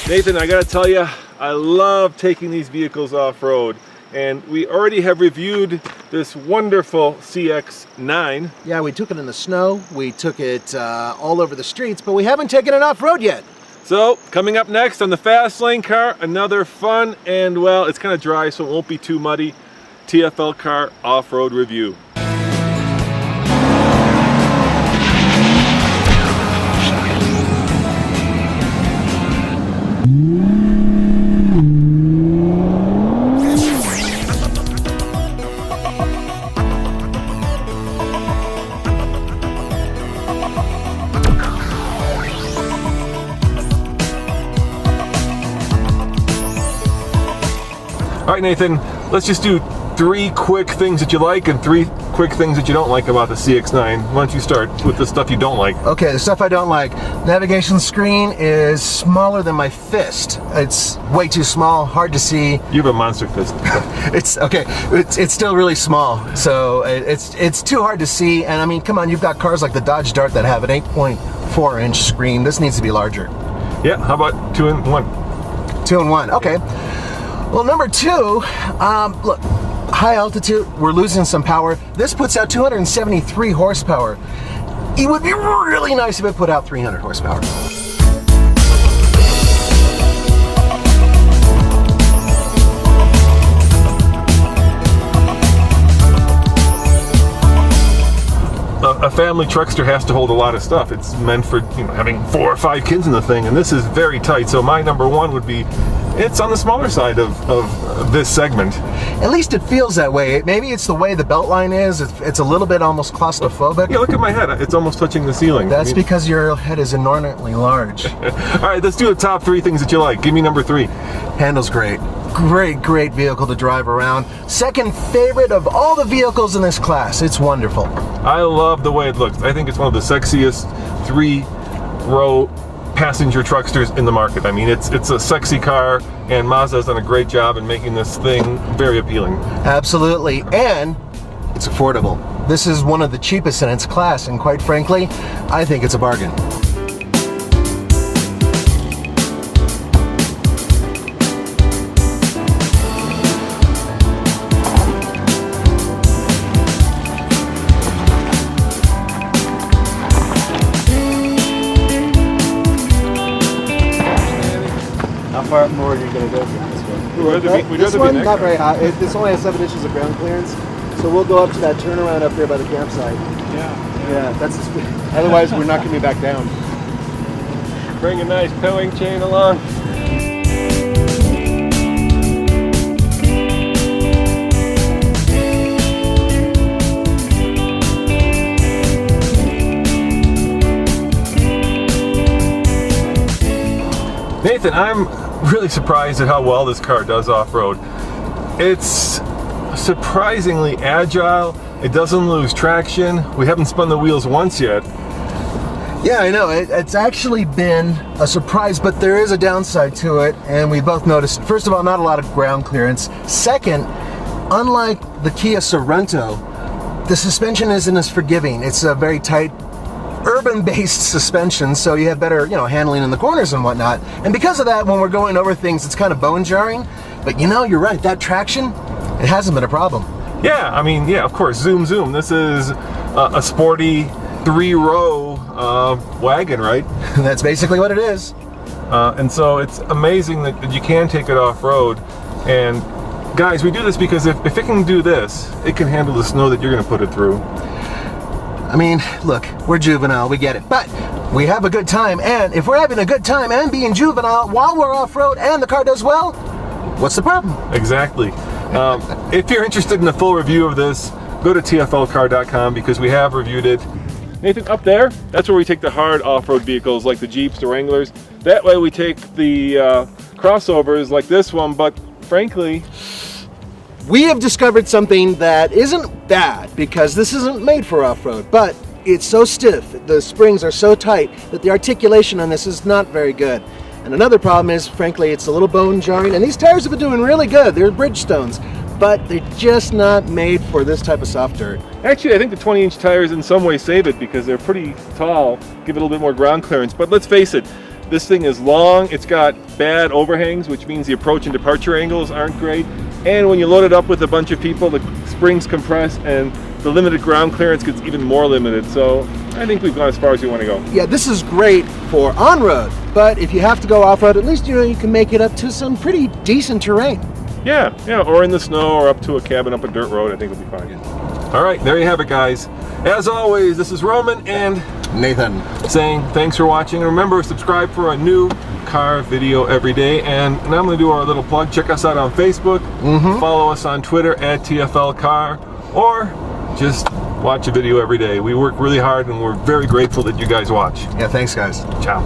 Nathan, I gotta tell you, I love taking these vehicles off-road, and we already have reviewed this wonderful CX-9. Yeah, we took it in the snow, we took it all over the streets, but we haven't taken it off-road yet. So, coming up next on the Fast Lane car, another fun and, well, it's kind of dry so it won't be too muddy, TFL car off-road review. All right, Nathan, let's just do 3 quick things that you like and 3 quick things that you don't like about the CX-9. Why don't you start with the stuff you don't like? Okay, the stuff I don't like. Navigation screen is smaller than my fist. It's way too small, hard to see. You have a monster fist. It's okay. It's still really small, so it's too hard to see. And I mean, come on, you've got cars like the Dodge Dart that have an 8.4-inch screen. This needs to be larger. Yeah, how about 2-in-1? 2-in-1, okay. Well, number 2, look, high altitude, we're losing some power. This puts out 273 horsepower. It would be really nice if it put out 300 horsepower. A family truckster has to hold a lot of stuff. It's meant for, you know, having 4 or 5 kids in the thing, and this is very tight. So my number 1 would be, it's on the smaller side of this segment. At least it feels that way. Maybe it's the way the belt line is. It's a little bit almost claustrophobic. Yeah, look at my head. It's almost touching the ceiling. That's because your head is inordinately large. All right, let's do the top 3 things that you like. Give me number 3. Handles great. Great vehicle to drive around. Second favorite of all the vehicles in this class. It's wonderful. I love the way it looks. I think it's one of the sexiest 3-row passenger trucksters in the market. I mean, it's a sexy car, and Mazda's done a great job in making this thing very appealing. Absolutely, and it's affordable. This is one of the cheapest in its class, and quite frankly, I think it's a bargain. How far more are you going to go from this one? This one, not very high. This only has 7 inches of ground clearance, so we'll go up to that turnaround up there by the campsite. Yeah, that's the speed. Otherwise, we're not going to be back down. Bring a nice towing chain along. Nathan, I'm really surprised at how well this car does off-road. It's surprisingly agile. It doesn't lose traction. We haven't spun the wheels once yet. Yeah, I know. It's actually been a surprise, but there is a downside to it, and we both noticed. First of all, not a lot of ground clearance. Second, unlike the Kia Sorento, the suspension isn't as forgiving. It's a very tight, urban-based suspension, so you have better, handling in the corners and whatnot. And because of that, when we're going over things, it's kind of bone-jarring. But you're right, that traction, it hasn't been a problem. Yeah, I mean, yeah, of course, zoom. This is a sporty 3-row wagon, right? That's basically what it is. And so it's amazing that you can take it off-road. And guys, we do this because if it can do this, it can handle the snow that you're going to put it through. I mean, look, we're juvenile, we get it, but we have a good time, and if we're having a good time and being juvenile while we're off-road and the car does well, what's the problem? Exactly. If you're interested in a full review of this, go to tflcar.com because we have reviewed it. Nathan, up there, that's where we take the hard off-road vehicles like the Jeeps, the Wranglers. That way we take the crossovers like this one, but frankly, we have discovered something that isn't bad because this isn't made for off-road, but it's so stiff, the springs are so tight that the articulation on this is not very good. And another problem is, frankly, it's a little bone jarring, and these tires have been doing really good. They're Bridgestones, but they're just not made for this type of soft dirt. Actually, I think the 20-inch tires in some ways save it because they're pretty tall, give it a little bit more ground clearance. But let's face it, This thing is long, it's got bad overhangs, which means the approach and departure angles aren't great. And when you load it up with a bunch of people, the springs compress and the limited ground clearance gets even more limited. So I think we've gone as far as we want to go. Yeah, this is great for on-road, but if you have to go off-road, at least you can make it up to some pretty decent terrain. Yeah, or in the snow, or up to a cabin up a dirt road, I think it'll be fine. All right, there you have it, guys. As always, this is Roman and Nathan saying thanks for watching. Remember, subscribe for a new car video every day. And now I'm going to do our little plug. Check us out on Facebook. Follow us on Twitter at TFL Car, or just watch a video every day. We work really hard and we're very grateful that you guys watch. Yeah, thanks guys. Ciao.